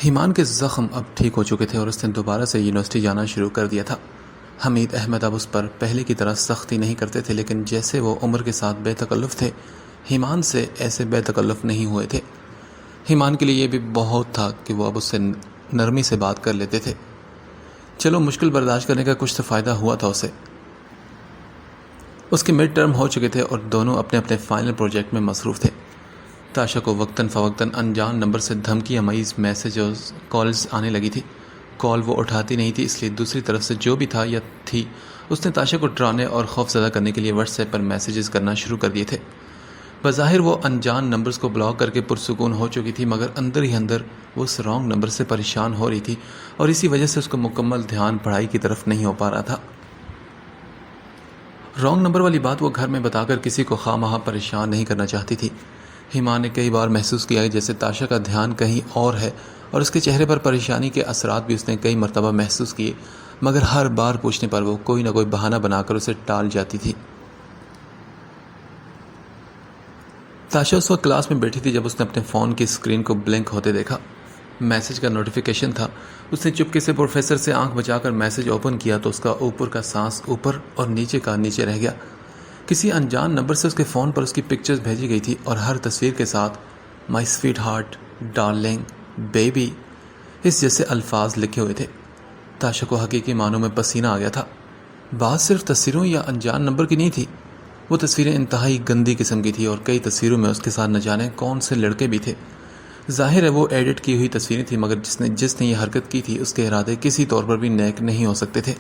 ایمان کے زخم اب ٹھیک ہو چکے تھے اور اس نے دوبارہ سے یونیورسٹی جانا شروع کر دیا تھا۔ حمید احمد اب اس پر پہلے کی طرح سختی نہیں کرتے تھے، لیکن جیسے وہ عمر کے ساتھ بے تکلف تھے، ایمان سے ایسے بے تکلف نہیں ہوئے تھے۔ ایمان کے لیے یہ بھی بہت تھا کہ وہ اب اس سے نرمی سے بات کر لیتے تھے۔ چلو، مشکل برداشت کرنے کا کچھ تو فائدہ ہوا تھا اسے۔ اس کے مڈ ٹرم ہو چکے تھے اور دونوں اپنے اپنے فائنل پروجیکٹ میں مصروف تھے۔ تاشا کو وقتاً فوقتاً انجان نمبر سے دھمکی امیز میسج اور کالز آنے لگی تھی۔ کال وہ اٹھاتی نہیں تھی، اس لیے دوسری طرف سے جو بھی تھا یا تھی، اس نے تاشا کو ڈرانے اور خوف زدہ کرنے کے لیے واٹس ایپ پر میسیجز کرنا شروع کر دیے تھے۔ بظاہر وہ انجان نمبرز کو بلاک کر کے پرسکون ہو چکی تھی، مگر اندر ہی اندر وہ اس رانگ نمبر سے پریشان ہو رہی تھی اور اسی وجہ سے اس کو مکمل دھیان پڑھائی کی طرف نہیں ہو پا رہا تھا۔ رانگ نمبر والی بات وہ گھر میں بتا کر کسی کو خواہ مخواہ پریشان نہیں کرنا چاہتی تھی۔ ایمان نے کئی بار محسوس کیا جیسے تاشا کا دھیان کہیں اور ہے، اور اس کے چہرے پر پریشانی کے اثرات بھی اس نے کئی مرتبہ محسوس کیے، مگر ہر بار پوچھنے پر وہ کوئی نہ کوئی بہانہ بنا کر اسے ٹال جاتی تھی۔ تاشا اس وقت کلاس میں بیٹھی تھی جب اس نے اپنے فون کی اسکرین کو بلنک ہوتے دیکھا۔ میسج کا نوٹیفیکیشن تھا۔ اس نے چپکے سے پروفیسر سے آنکھ بچا کر میسج اوپن کیا تو اس کا اوپر کا سانس اوپر اور نیچے کا نیچے رہ گیا۔ کسی انجان نمبر سے اس کے فون پر اس کی پکچرز بھیجی گئی تھی اور ہر تصویر کے ساتھ مائی سویٹ ہارٹ، ڈارلنگ، بیبی، اس جیسے الفاظ لکھے ہوئے تھے۔ تاشا کو حقیقی معنوں میں پسینہ آ گیا تھا۔ بات صرف تصویروں یا انجان نمبر کی نہیں تھی، وہ تصویریں انتہائی گندی قسم کی تھی اور کئی تصویروں میں اس کے ساتھ نہ جانے کون سے لڑکے بھی تھے۔ ظاہر ہے وہ ایڈٹ کی ہوئی تصویریں تھیں، مگر جس نے یہ حرکت کی تھی اس کے ارادے کسی طور پر بھی نیک نہیں ہو سکتے تھے۔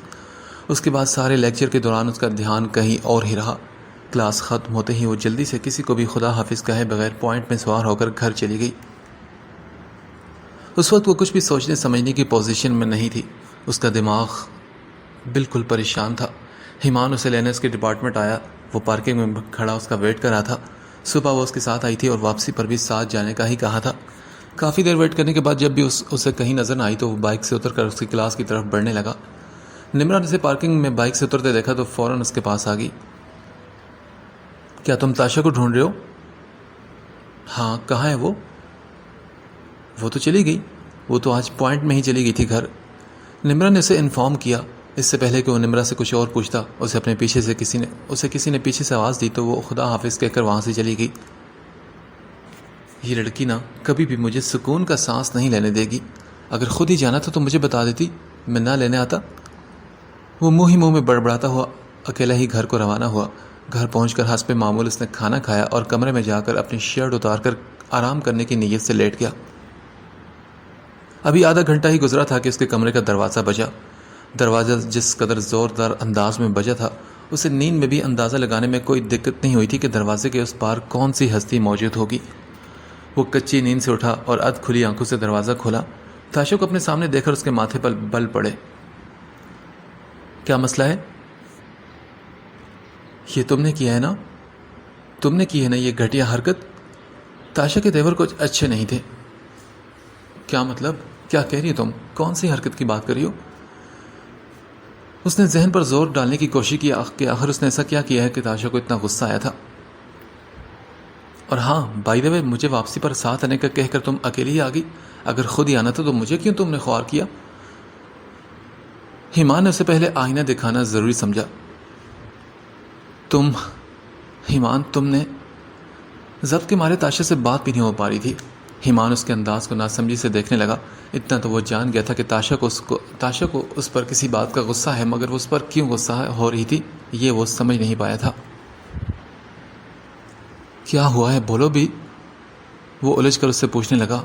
اس کے بعد سارے لیکچر کے دوران اس کا دھیان کہیں اور ہی رہا۔ کلاس ختم ہوتے ہی وہ جلدی سے کسی کو بھی خدا حافظ کہے بغیر پوائنٹ میں سوار ہو کر گھر چلی گئی۔ اس وقت وہ کچھ بھی سوچنے سمجھنے کی پوزیشن میں نہیں تھی۔ اس کا دماغ بالکل پریشان تھا۔ ایمان اسے لینے اس کے ڈپارٹمنٹ آیا۔ وہ پارکنگ میں کھڑا اس کا ویٹ کر رہا تھا۔ صبح وہ اس کے ساتھ آئی تھی اور واپسی پر بھی ساتھ جانے کا ہی کہا تھا۔ کافی دیر ویٹ کرنے کے بعد جب بھی اسے کہیں نظر نہ آئی تو وہ بائک سے اتر کر اس کی کلاس کی طرف بڑھنے لگا۔ نمرا نے اسے پارکنگ میں بائک سے اترتے دیکھا تو فوراً اس کے پاس آ گئی۔ کیا تم تاشا کو ڈھونڈ رہے ہو؟ ہاں، کہاں ہے وہ؟ وہ تو چلی گئی، وہ تو آج پوائنٹ میں ہی چلی گئی تھی گھر۔ نمرا نے اسے انفارم کیا۔ اس سے پہلے کہ وہ نمرا سے کچھ اور پوچھتا، اسے کسی نے پیچھے سے آواز دی تو وہ خدا حافظ کہہ کر وہاں سے چلی گئی۔ یہ لڑکی نا کبھی بھی مجھے سکون کا سانس نہیں لینے دے گی۔ اگر خود ہی جانا تھا تو مجھے بتا دیتی، میں نہ لینے آتا۔ وہ منہ میں بڑبڑاتا ہوا اکیلا ہی گھر کو روانہ ہوا۔ گھر پہنچ کر حسب معمول اس نے کھانا کھایا اور کمرے میں جا کر اپنی شرٹ اتار کر آرام کرنے کی نیت سے لیٹ گیا۔ ابھی آدھا گھنٹہ ہی گزرا تھا کہ اس کے کمرے کا دروازہ بجا۔ دروازہ جس قدر زوردار انداز میں بجا تھا، اسے نیند میں بھی اندازہ لگانے میں کوئی دقت نہیں ہوئی تھی کہ دروازے کے اس پار کون سی ہستی موجود ہوگی۔ وہ کچی نیند سے اٹھا اور ادھ کھلی آنکھوں سے دروازہ کھولا۔ تاشا کو اپنے سامنے دیکھ کر اس کے ماتھے پر بل پڑے۔ کیا مسئلہ ہے؟ یہ تم نے کیا ہے نا؟ تم نے کی ہے نا یہ گھٹیا حرکت؟ تاشا کے تیور کچھ اچھے نہیں تھے۔ کیا مطلب؟ کیا کہہ رہی ہو تم؟ کون سی حرکت کی بات کر رہی ہو؟ اس نے ذہن پر زور ڈالنے کی کوشش کی کہ آخر اس نے ایسا کیا کیا ہے کہ تاشا کو اتنا غصہ آیا تھا۔ اور ہاں، بائی دی وے، مجھے واپسی پر ساتھ آنے کا کہہ کر تم اکیلی ہی آ گئی۔ اگر خود ہی آنا تھا تو مجھے کیوں تم نے خوار کیا؟ ایمان نے اسے پہلے آئینہ دکھانا ضروری سمجھا۔ تم نے ضبط کے مارے تاشا سے بات بھی نہیں ہو پا رہی تھی۔ ایمان اس کے انداز کو ناسمجھی سے دیکھنے لگا۔ اتنا تو وہ جان گیا تھا کہ تاشا کو اس پر کسی بات کا غصہ ہے، مگر وہ اس پر کیوں غصہ ہو رہی تھی یہ وہ سمجھ نہیں پایا تھا۔ کیا ہوا ہے بولو بھی، وہ الجھ کر اس سے پوچھنے لگا۔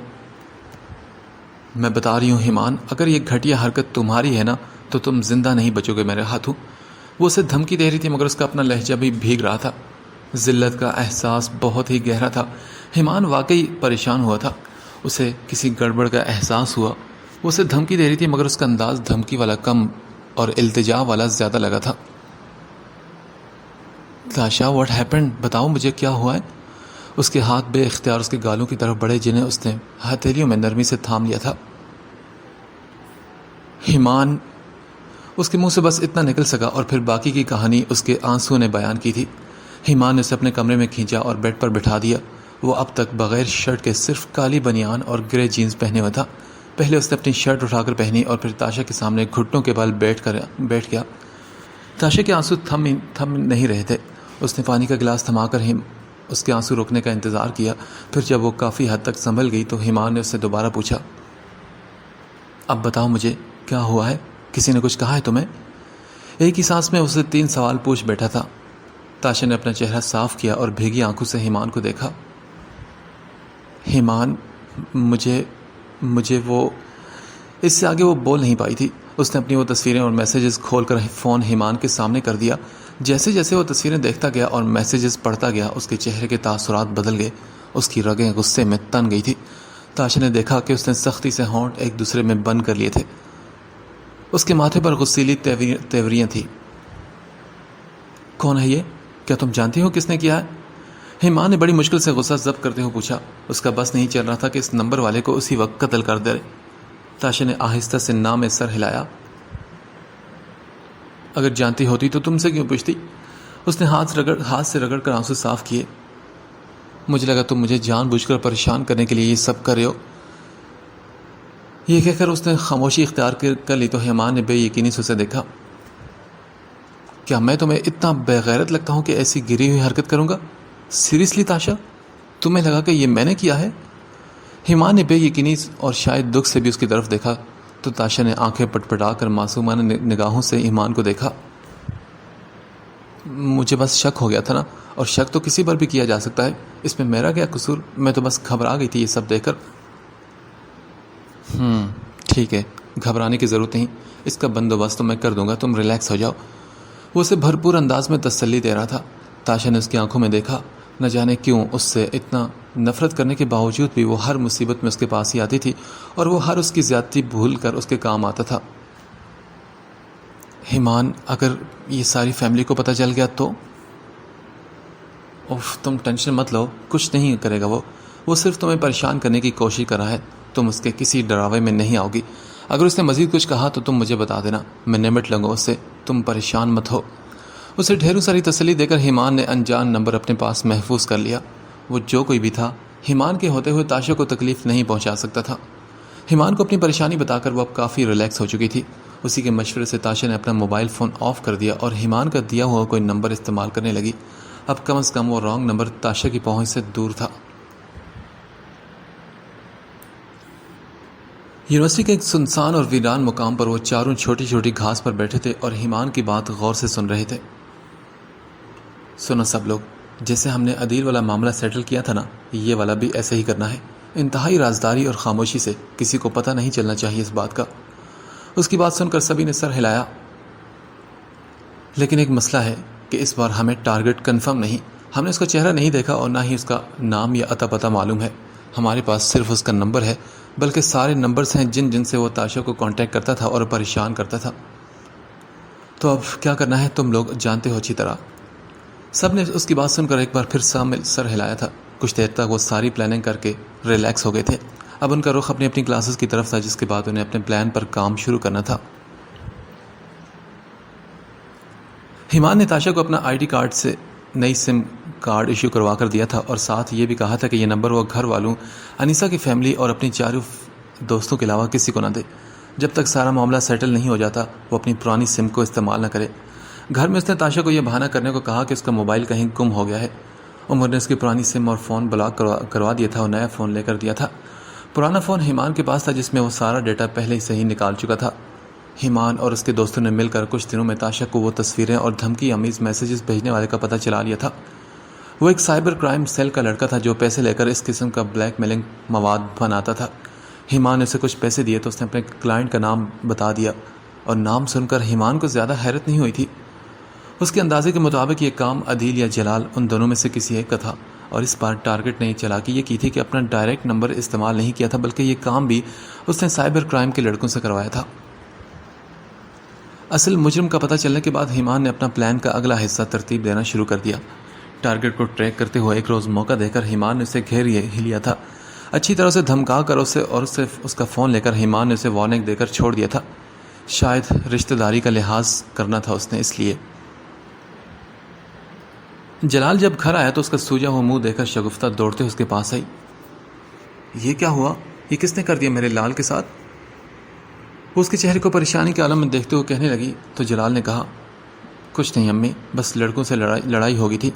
میں بتا رہی ہوں ایمان، اگر یہ گھٹیا حرکت تمہاری ہے نا تو تم زندہ نہیں بچو گے میرے ہاتھوں۔ وہ اسے دھمکی دے رہی تھی مگر اس کا اپنا لہجہ بھی بھیگ رہا تھا۔ ذلت کا احساس بہت ہی گہرا تھا۔ ایمان واقعی پریشان ہوا تھا۔ اسے کسی گڑبڑ کا احساس ہوا۔ وہ اسے دھمکی دے رہی تھی مگر اس کا انداز دھمکی والا کم اور التجا والا زیادہ لگا تھا۔ تاشا، واٹ ہیپنڈ؟ بتاؤ مجھے کیا ہوا ہے؟ اس کے ہاتھ بے اختیار اس کے گالوں کی طرف بڑھے جنہیں اس نے ہتھیلیوں میں نرمی سے تھام لیا تھا۔ ایمان، اس کے منہ سے بس اتنا نکل سکا اور پھر باقی کی کہانی اس کے آنسو نے بیان کی تھی۔ ایمان نے اسے اپنے کمرے میں کھینچا اور بیڈ پر بٹھا دیا۔ وہ اب تک بغیر شرٹ کے صرف کالی بنیان اور گرے جینز پہنے ہوا تھا۔ پہلے اس نے اپنی شرٹ اٹھا کر پہنی اور پھر تاشا کے سامنے گھٹنوں کے بل بیٹھ گیا۔ تاشا کے آنسو تھم نہیں رہے تھے۔ اس نے پانی کا گلاس تھما کر اس کے آنسو روکنے کا انتظار کیا۔ پھر جب وہ کافی حد تک سنبھل گئی تو ایمان نے اس سے دوبارہ پوچھا، اب بتاؤ مجھے کیا ہوا ہے؟ کسی نے کچھ کہا ہے تمہیں؟ ایک ہی سانس میں اسے 3 سوال پوچھ بیٹھا تھا۔ تاشا نے اپنا چہرہ صاف کیا اور بھیگی آنکھوں سے ایمان کو دیکھا۔ ایمان، مجھے وہ... اس سے آگے وہ بول نہیں پائی تھی۔ اس نے اپنی وہ تصویریں اور میسیجز کھول کر فون ایمان کے سامنے کر دیا۔ جیسے جیسے وہ تصویریں دیکھتا گیا اور میسیجز پڑھتا گیا، اس کے چہرے کے تاثرات بدل گئے۔ اس کی رگیں غصے میں تن گئی تھی۔ تاشا نے دیکھا کہ اس نے سختی سے ہونٹ ایک دوسرے میں بند کر لیے تھے۔ اس کے ماتھے پر غصیلی تیوریاں تھیں۔ کون ہے یہ؟ کیا تم جانتی ہو کس نے کیا ہے؟ ایمان نے بڑی مشکل سے غصہ ضبط کرتے ہوئے پوچھا۔ اس کا بس نہیں چل رہا تھا کہ اس نمبر والے کو اسی وقت قتل کر دے۔ تاشا نے آہستہ سے نہ میں سر ہلایا۔ اگر جانتی ہوتی تو تم سے کیوں پوچھتی؟ اس نے ہاتھ سے رگڑ کر آنسو صاف کیے۔ مجھے لگا تم مجھے جان بوجھ کر پریشان کرنے کے لیے یہ سب کر رہے ہو۔ یہ کہہ کر اس نے خاموشی اختیار کر لی تو ایمان نے بے یقینی سے اسے دیکھا۔ کیا میں تمہیں اتنا بے غیرت لگتا ہوں کہ ایسی گری ہوئی حرکت کروں گا؟ سیریسلی تاشا، تمہیں لگا کہ یہ میں نے کیا ہے؟ ایمان نے بے یقینی اور شاید دکھ سے بھی اس کی طرف دیکھا تو تاشا نے آنکھیں پٹپٹا کر معصومانہ نگاہوں سے ایمان کو دیکھا۔ مجھے بس شک ہو گیا تھا نا، اور شک تو کسی پر بھی کیا جا سکتا ہے، اس میں میرا کیا قصور؟ میں تو بس گھبرا گئی تھی یہ سب دیکھ کر۔ ٹھیک ہے، گھبرانے کی ضرورت نہیں، اس کا بندوبست تو میں کر دوں گا، تم ریلیکس ہو جاؤ۔ وہ اسے بھرپور انداز میں تسلی دے رہا تھا۔ تاشا نے اس کی آنکھوں میں دیکھا۔ نہ جانے کیوں اس سے اتنا نفرت کرنے کے باوجود بھی وہ ہر مصیبت میں اس کے پاس ہی آتی تھی اور وہ ہر اس کی زیادتی بھول کر اس کے کام آتا تھا۔ ایمان، اگر یہ ساری فیملی کو پتہ چل گیا تو؟ تم ٹینشن مت لو، کچھ نہیں کرے گا وہ صرف تمہیں پریشان کرنے کی کوشش کر رہا ہے، تم اس کے کسی ڈراوے میں نہیں آؤ گی۔ اگر اس نے مزید کچھ کہا تو تم مجھے بتا دینا، میں نمٹ لوں گا اس سے، تم پریشان مت ہو۔ اسے ڈھیروں ساری تسلی دے کر ایمان نے انجان نمبر اپنے پاس محفوظ کر لیا۔ وہ جو کوئی بھی تھا، ایمان کے ہوتے ہوئے تاشا کو تکلیف نہیں پہنچا سکتا تھا۔ ایمان کو اپنی پریشانی بتا کر وہ اب کافی ریلیکس ہو چکی تھی۔ اسی کے مشورے سے تاشا نے اپنا موبائل فون آف کر دیا اور ایمان کا دیا ہوا کوئی نمبر استعمال کرنے لگی۔ اب کم از کم وہ رانگ نمبر تاشا کی پہنچ سے دور تھا۔ یونیورسٹی کے ایک سنسان اور ویران مقام پر وہ چاروں چھوٹی چھوٹی گھاس پر بیٹھے تھے اور ایمان کی بات غور سے سن رہے تھے۔ سنو سب لوگ، جیسے ہم نے عدیل والا معاملہ سیٹل کیا تھا نا، یہ والا بھی ایسے ہی کرنا ہے۔ انتہائی رازداری اور خاموشی سے، کسی کو پتہ نہیں چلنا چاہیے اس بات کا۔ اس کی بات سن کر سبھی نے سر ہلایا۔ لیکن ایک مسئلہ ہے کہ اس بار ہمیں ٹارگٹ کنفرم نہیں، ہم نے اس کا چہرہ نہیں دیکھا اور نہ ہی اس کا نام یا اتا پتہ معلوم ہے۔ ہمارے پاس صرف اس کا نمبر ہے، بلکہ سارے نمبرز ہیں جن سے وہ تاشا کو کانٹیکٹ کرتا تھا اور پریشان کرتا تھا۔ تو اب کیا کرنا ہے تم لوگ جانتے ہو اچھی طرح۔ سب نے اس کی بات سن کر ایک بار پھر سر ہلایا تھا۔ کچھ دیر تک وہ ساری پلاننگ کر کے ریلیکس ہو گئے تھے۔ اب ان کا رخ اپنی کلاسز کی طرف تھا، جس کے بعد انہیں اپنے پلان پر کام شروع کرنا تھا۔ ایمان نے تاشا کو اپنا آئی ڈی کارڈ سے نئی سم کارڈ ایشو کروا کر دیا تھا اور ساتھ یہ بھی کہا تھا کہ یہ نمبر وہ گھر والوں، انیسہ کی فیملی اور اپنی چاروں دوستوں کے علاوہ کسی کو نہ دے۔ جب تک سارا معاملہ سیٹل نہیں ہو جاتا وہ اپنی پرانی سم کو استعمال نہ کرے۔ گھر میں اس نے تاشا کو یہ بہانہ کرنے کو کہا کہ اس کا موبائل کہیں گم ہو گیا ہے۔ عمر نے اس کی پرانی سم اور فون بلاک کروا دیا تھا اور نیا فون لے کر دیا تھا۔ پرانا فون ایمان کے پاس تھا، جس میں وہ سارا ڈیٹا پہلے سے ہی نکال چکا تھا۔ ایمان اور اس کے دوستوں نے مل کر کچھ دنوں میں تاشا کو وہ تصویریں اور دھمکی آمیز میسیجز بھیجنے والے کا پتہ چلا لیا تھا۔ وہ ایک سائبر کرائم سیل کا لڑکا تھا جو پیسے لے کر اس قسم کا بلیک میلنگ مواد بناتا تھا۔ ایمان نے اسے کچھ پیسے دیے تو اس نے اپنے کلائنٹ کا نام بتا دیا، اور نام سن کر ایمان کو زیادہ حیرت نہیں ہوئی تھی۔ اس کے اندازے کے مطابق یہ کام عدیل یا جلال ان دونوں میں سے کسی ایک کا تھا، اور اس بار ٹارگٹ نے چالاکی یہ کی تھی کہ اپنا ڈائریکٹ نمبر استعمال نہیں کیا تھا، بلکہ یہ کام بھی اس نے سائبر کرائم کے لڑکوں سے کروایا تھا۔ اصل مجرم کا پتہ چلنے کے بعد ایمان نے اپنا پلان کا اگلا حصہ ترتیب دینا شروع کر دیا۔ ٹارگٹ کو ٹریک کرتے ہوئے ایک روز موقع دے کر ایمان نے اسے گھیر ہی لیا تھا۔ اچھی طرح سے دھمکا کر اس کا فون لے کر ایمان نے اسے وارننگ دے کر چھوڑ دیا تھا۔ شاید رشتہ داری کا لحاظ کرنا تھا اس نے، اس لیے۔ جلال جب گھر آیا تو اس کا سوجا ہوا منہ دیکھ کر شگفتہ دوڑتے اس کے پاس آئی۔ یہ کیا ہوا؟ یہ کس نے کر دیا میرے لال کے ساتھ؟ وہ اس کے چہرے کو پریشانی کے عالم میں دیکھتے ہوئے کہنے لگی تو جلال نے کہا کچھ نہیں امی، بس لڑکوں سے لڑائی ہو گئی تھی۔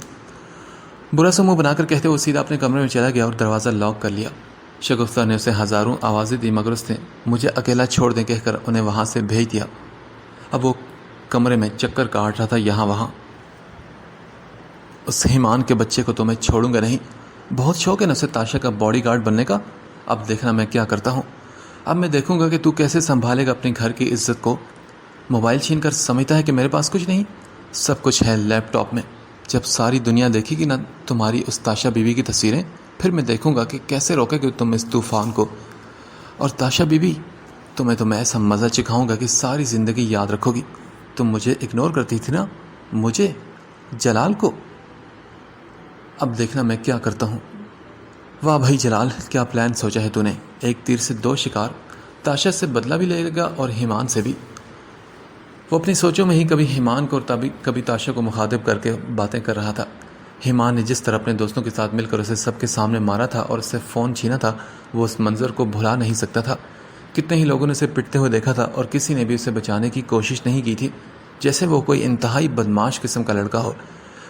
برا سا منہ بنا کر کہتے ہوئے سیدھا اپنے کمرے میں چلا گیا اور دروازہ لاک کر لیا۔ شگفتہ نے اسے ہزاروں آوازیں دی مگر اس نے مجھے اکیلا چھوڑ دیں کہہ کر انہیں وہاں سے بھیج دیا۔ اب وہ کمرے میں چکر کاٹ رہا تھا یہاں وہاں۔ اس ایمان کے بچے کو تو میں چھوڑوں گا نہیں، بہت شوق ہے نا اسے تاشا کا باڈی گارڈ بننے کا۔ اب دیکھنا میں کیا کرتا ہوں، اب میں دیکھوں گا کہ تو کیسے سنبھالے گا اپنے گھر کی عزت کو۔ موبائل چھین کر سمجھتا ہے کہ میرے پاس کچھ نہیں، سب کچھ ہے لیپ ٹاپ میں۔ جب ساری دنیا دیکھے گی نا تمہاری اس تاشا بیوی کی تصویریں، پھر میں دیکھوں گا کہ کیسے روکے گی تم اس طوفان کو۔ اور تاشا بیوی، تمہیں ایسا مزہ چکھاؤں گا کہ ساری زندگی یاد رکھو گی۔ تم مجھے اگنور کرتی تھی نا، مجھے، جلال کو، اب دیکھنا میں کیا کرتا ہوں۔ واہ بھائی جلال، کیا پلان سوچا ہے تو نے، ایک تیر سے دو شکار، تاشا سے بدلہ بھی لے گا اور ایمان سے بھی۔ وہ اپنی سوچوں میں ہی کبھی ایمان کو اور کبھی تاشا کو مخاطب کر کے باتیں کر رہا تھا۔ ایمان نے جس طرح اپنے دوستوں کے ساتھ مل کر اسے سب کے سامنے مارا تھا اور اس سے فون چھینا تھا، وہ اس منظر کو بھلا نہیں سکتا تھا۔ کتنے ہی لوگوں نے اسے پٹتے ہوئے دیکھا تھا اور کسی نے بھی اسے بچانے کی کوشش نہیں کی تھی، جیسے وہ کوئی انتہائی بدماش قسم کا لڑکا ہو۔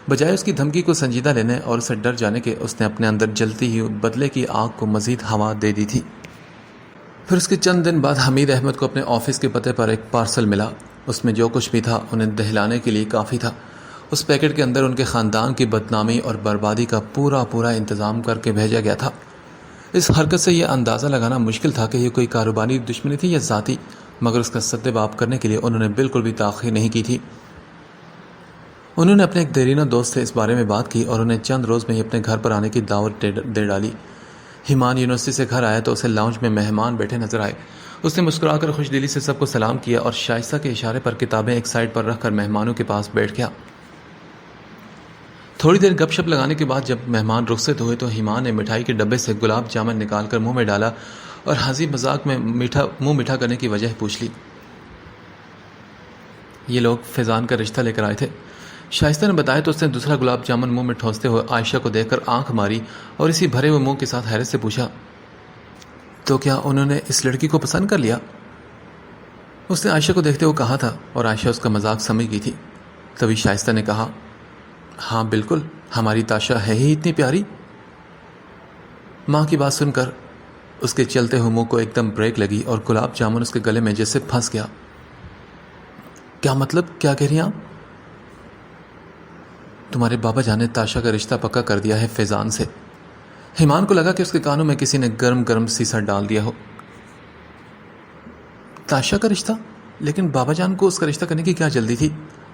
بجائے اس کی دھمکی کو سنجیدہ لینے اور اسے ڈر جانے کے، اس نے اپنے اندر جلتی ہی بدلے کی آگ کو مزید ہوا دے دی تھی۔ پھر اس کے چند دن بعد حمید احمد کو اپنے آفس کے پتے پر ایک پارسل ملا۔ اس میں جو کچھ بھی تھا انہیں دہلانے کے لیے کافی تھا۔ اس پیکٹ کے اندر ان کے خاندان کی بدنامی اور بربادی کا پورا انتظام کر کے بھیجا گیا تھا۔ اس حرکت سے یہ اندازہ لگانا مشکل تھا کہ یہ کوئی کاروباری دشمنی تھی یا ذاتی، مگر اس کا سدباب کرنے کے لیے انہوں نے بالکل بھی تاخیر نہیں کی تھی۔ انہوں نے اپنے ایک دیرینہ دوست سے اس بارے میں بات کی اور انہیں چند روز میں ہی اپنے گھر پر آنے کی دعوت دے ڈالی۔ ایمان یونیورسٹی سے گھر آیا تو اسے لاؤنج میں مہمان بیٹھے نظر آئے۔ اس نے مسکرا کر خوش دلی سے سب کو سلام کیا اور شائستہ کے اشارے پر کتابیں ایک سائڈ پر رکھ کر مہمانوں کے پاس بیٹھ گیا۔ تھوڑی دیر گپ شپ لگانے کے بعد جب مہمان رخصت ہوئے تو ایمان نے مٹھائی کے ڈبے سے گلاب جامن نکال کر منہ میں ڈالا اور ہنسی مذاق میں منہ میٹھا کرنے کی وجہ پوچھ لی۔ یہ لوگ فیضان کا رشتہ لے کر آئے تھے، شائستہ نے بتایا تو اس نے دوسرا گلاب جامن منہ میں ٹھونستے ہوئے عائشہ کو دیکھ کر آنکھ ماری اور اسی بھرے ہوئے منہ کے ساتھ حیرت سے پوچھا تو کیا انہوں نے اس لڑکی کو پسند کر لیا؟ اس نے عائشہ کو دیکھتے ہوئے کہا تھا اور عائشہ اس کا مذاق سمجھ گئی تھی۔ تبھی شائستہ نے کہا ہاں بالکل، ہماری تاشا ہے ہی اتنی پیاری۔ ماں کی بات سن کر اس کے چلتے ہوئے منہ کو ایک دم بریک لگی اور گلاب جامن اس کے گلے میں جیسے پھنس گیا۔ کیا مطلب، کیا کہہ رہی ہیں آپ؟ تمہارے بابا جان نے تاشا کا رشتہ پکا کر دیا ہے فیضان سے۔ ایمان کو لگا کہ اس کے کانوں میں کسی نے گرم سیسا ڈال دیا ہو۔ تاشا کا رشتہ؟ لیکن بابا جان کو اس کا رشتہ کرنے کی کیا جلدی تھی؟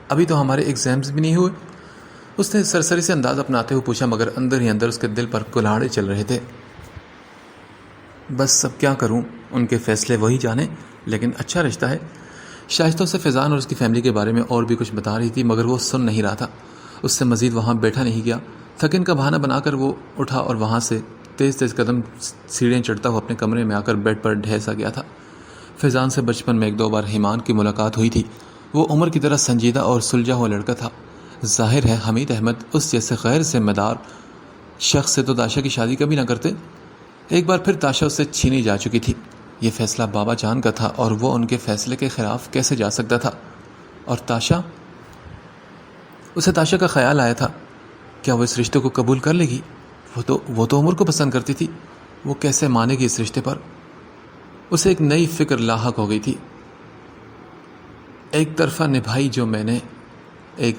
ابھی تو ہمارے ایگزامز بھی نہیں ہوئے۔ اس نے سرسری سے انداز اپناتے ہوئے پوچھا، مگر اندر ہی اندر اس کے دل پر کلاڑے چل رہے تھے۔ بس اب کیا کروں، ان کے فیصلے وہی جانے، لیکن اچھا رشتہ ہے۔ شائستہ سے فیضان اور اس کی فیملی کے بارے میں اور بھی کچھ بتا رہی تھی، مگر وہ سن نہیں رہا تھا۔ اس سے مزید وہاں بیٹھا نہیں گیا۔ تھکن کا بہانہ بنا کر وہ اٹھا اور وہاں سے تیز قدم سیڑھیاں چڑھتا ہوا اپنے کمرے میں آ کر بیڈ پر ڈھیر سا گیا تھا۔ فیضان سے بچپن میں ایک دو بار ایمان کی ملاقات ہوئی تھی۔ وہ عمر کی طرح سنجیدہ اور سلجھا ہوا لڑکا تھا۔ ظاہر ہے حمید احمد اس جیسے غیر ذمہ دار شخص سے تو تاشا کی شادی کبھی نہ کرتے۔ ایک بار پھر تاشا اس سے چھینی جا چکی تھی۔ یہ فیصلہ بابا جان کا تھا اور وہ ان کے فیصلے کے خلاف کیسے جا سکتا تھا؟ اور تاشا، اسے تاشا کا خیال آیا تھا، کیا وہ اس رشتے کو قبول کر لے گی؟ وہ تو عمر کو پسند کرتی تھی، وہ کیسے مانے گی اس رشتے پر؟ اسے ایک نئی فکر لاحق ہو گئی تھی۔ ایک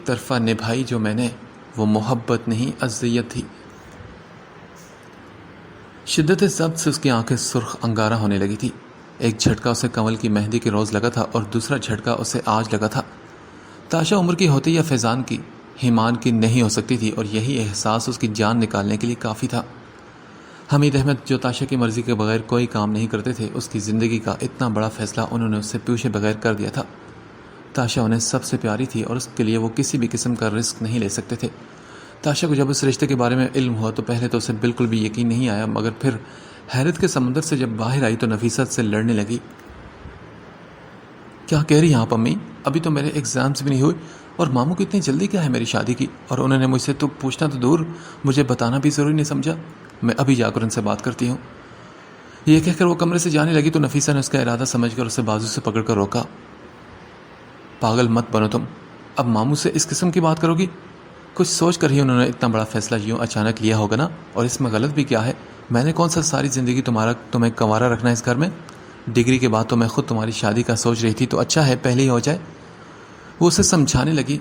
طرفہ نبھائی جو میں نے وہ محبت نہیں، اذیت تھی۔ شدت ضبط سے اس کی آنکھیں سرخ انگارہ ہونے لگی تھی۔ ایک جھٹکا اسے کنول کی مہندی کے روز لگا تھا اور دوسرا جھٹکا اسے آج لگا تھا۔ تاشا عمر کی ہوتی یا فیضان کی، ایمان کی نہیں ہو سکتی تھی، اور یہی احساس اس کی جان نکالنے کے لیے کافی تھا۔ حمید احمد جو تاشا کی مرضی کے بغیر کوئی کام نہیں کرتے تھے، اس کی زندگی کا اتنا بڑا فیصلہ انہوں نے اس سے پوچھے بغیر کر دیا تھا۔ تاشا انہیں سب سے پیاری تھی اور اس کے لیے وہ کسی بھی قسم کا رسک نہیں لے سکتے تھے۔ تاشا کو جب اس رشتے کے بارے میں علم ہوا تو پہلے تو اسے بالکل بھی یقین نہیں آیا، مگر پھر حیرت کے سمندر سے جب باہر آئی تو نفیست سے لڑنے لگی۔ کیا کہہ رہی ہیں آپ امی؟ ابھی تو میرے ایگزامز بھی نہیں ہوئے اور ماموں کو اتنی جلدی کیا ہے میری شادی کی؟ اور انہوں نے مجھ سے تو پوچھنا تو دور، مجھے بتانا بھی ضروری نہیں سمجھا۔ میں ابھی جا کر ان سے بات کرتی ہوں۔ یہ کہہ کر وہ کمرے سے جانے لگی تو نفیسہ نے اس کا ارادہ سمجھ کر اسے بازو سے پکڑ کر روکا. پاگل مت بنو تم، اب ماموں سے اس قسم کی بات کرو گی؟ کچھ سوچ کر ہی انہوں نے اتنا بڑا فیصلہ یوں اچانک لیا ہوگا نا. اور اس میں غلط بھی کیا ہے؟ میں نے کون سا ساری زندگی تمہیں کنوارا رکھنا ہے اس گھر میں؟ ڈگری کے بعد تو میں خود تمہاری شادی کا سوچ رہی تھی، تو اچھا ہے پہلے ہی ہو جائے. وہ اسے سمجھانے لگی.